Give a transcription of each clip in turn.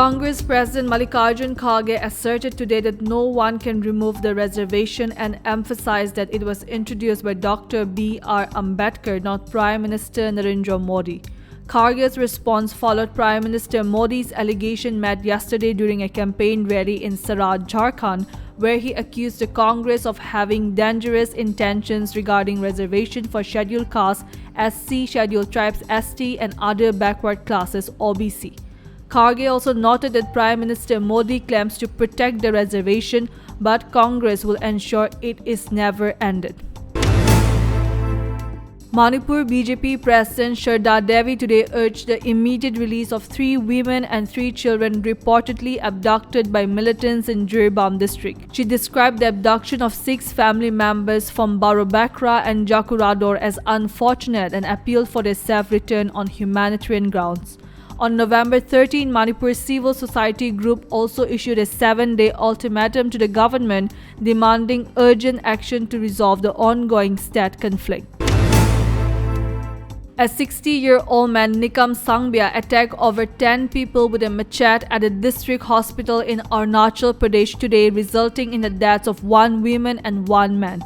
Congress President Mallikarjun Kharge asserted today that no one can remove the reservation and emphasized that it was introduced by Dr. B.R. Ambedkar, not Prime Minister Narendra Modi. Kharge's response followed Prime Minister Modi's allegation made yesterday during a campaign rally in Sarad, Jharkhand, where he accused the Congress of having dangerous intentions regarding reservation for scheduled castes, SC, scheduled tribes, ST, and other backward classes, OBC. Kharge also noted that Prime Minister Modi claims to protect the reservation, but Congress will ensure it is never ended. Manipur BJP President Sharda Devi today urged the immediate release of 3 women and 3 children reportedly abducted by militants in Jirbam district. She described the abduction of 6 family members from Barobakra and Jakurador as unfortunate and appealed for their safe return on humanitarian grounds. On November 13, Manipur Civil Society Group also issued a 7-day ultimatum to the government demanding urgent action to resolve the ongoing state conflict. A 60-year-old man, Nikam Sangbya, attacked over 10 people with a machete at a district hospital in Arunachal Pradesh today, resulting in the deaths of 1 woman and 1 man.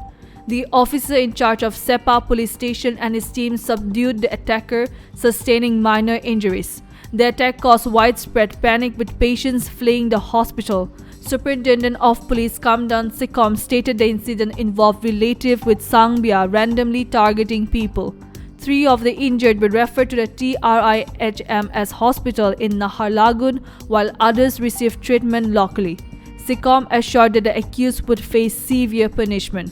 The officer in charge of Sepa police station and his team subdued the attacker, sustaining minor injuries. The attack caused widespread panic with patients fleeing the hospital. Superintendent of Police Kamdan Sikom stated the incident involved relative with Sangbya randomly targeting people. 3 of the injured were referred to the TRIHMS hospital in Naharlagun, while others received treatment locally. Sikom assured that the accused would face severe punishment.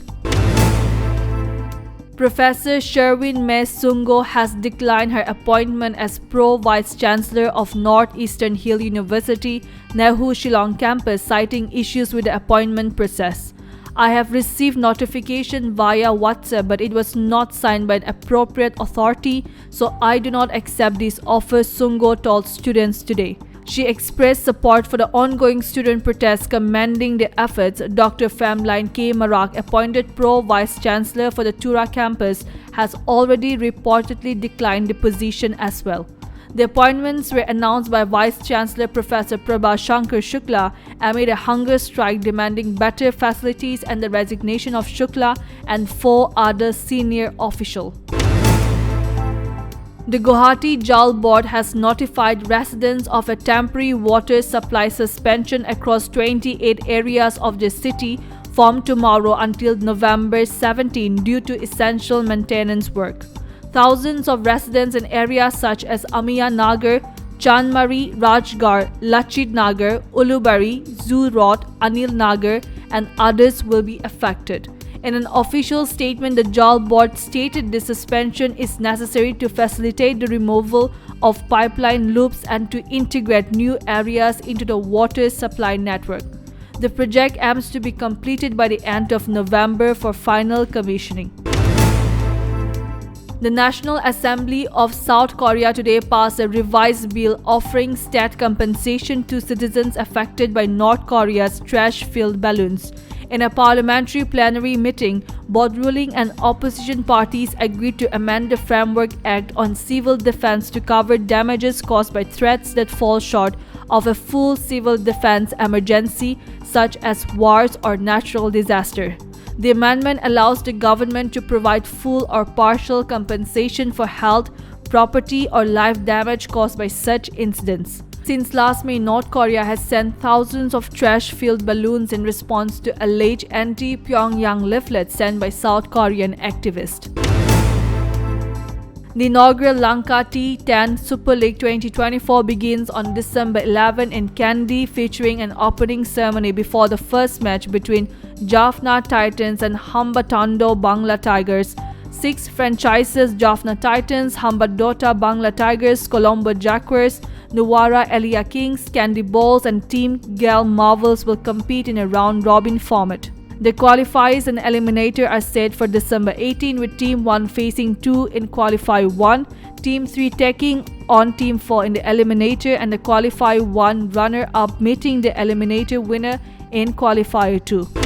Professor Sherwin May Sungo has declined her appointment as Pro-Vice Chancellor of Northeastern Hill University, Nehru Shillong campus, citing issues with the appointment process. I have received notification via WhatsApp, but it was not signed by an appropriate authority, so I do not accept this offer, Sungo told students today. She expressed support for the ongoing student protests, commending the efforts. Dr. Femline K. Marak, appointed Pro-Vice Chancellor for the Tura campus, has already reportedly declined the position as well. The appointments were announced by Vice Chancellor Professor Prabha Shankar Shukla amid a hunger strike demanding better facilities and the resignation of Shukla and 4 other senior officials. The Guwahati Jal Board has notified residents of a temporary water supply suspension across 28 areas of the city from tomorrow until November 17 due to essential maintenance work. Thousands of residents in areas such as Amiya Nagar, Chandmari, Rajgarh, Lachit Nagar, Ulubari, Zoo Road, Anil Nagar, and others will be affected. In an official statement, the Jal Board stated the suspension is necessary to facilitate the removal of pipeline loops and to integrate new areas into the water supply network. The project aims to be completed by the end of November for final commissioning. The National Assembly of South Korea today passed a revised bill offering state compensation to citizens affected by North Korea's trash-filled balloons. In a parliamentary plenary meeting, both ruling and opposition parties agreed to amend the Framework Act on Civil Defense to cover damages caused by threats that fall short of a full civil defense emergency, such as wars or natural disaster. The amendment allows the government to provide full or partial compensation for health, property, or life damage caused by such incidents. Since last May, North Korea has sent thousands of trash-filled balloons in response to alleged anti-Pyongyang leaflets sent by South Korean activists. The inaugural Lanka T10 Super League 2024 begins on December 11 in Kandy, featuring an opening ceremony before the first match between Jaffna Titans and Hambantota Bangla Tigers. 6 franchises, Jaffna Titans, Hambantota Bangla Tigers, Colombo Jaguars, Nuwara Elia Kings, Kandy Bulls, and Team Gal Marvels will compete in a round-robin format. The qualifiers and eliminator are set for December 18, with Team 1 facing 2 in Qualifier 1, Team 3 taking on Team 4 in the eliminator, and the Qualifier 1 runner-up meeting the eliminator winner in Qualifier 2.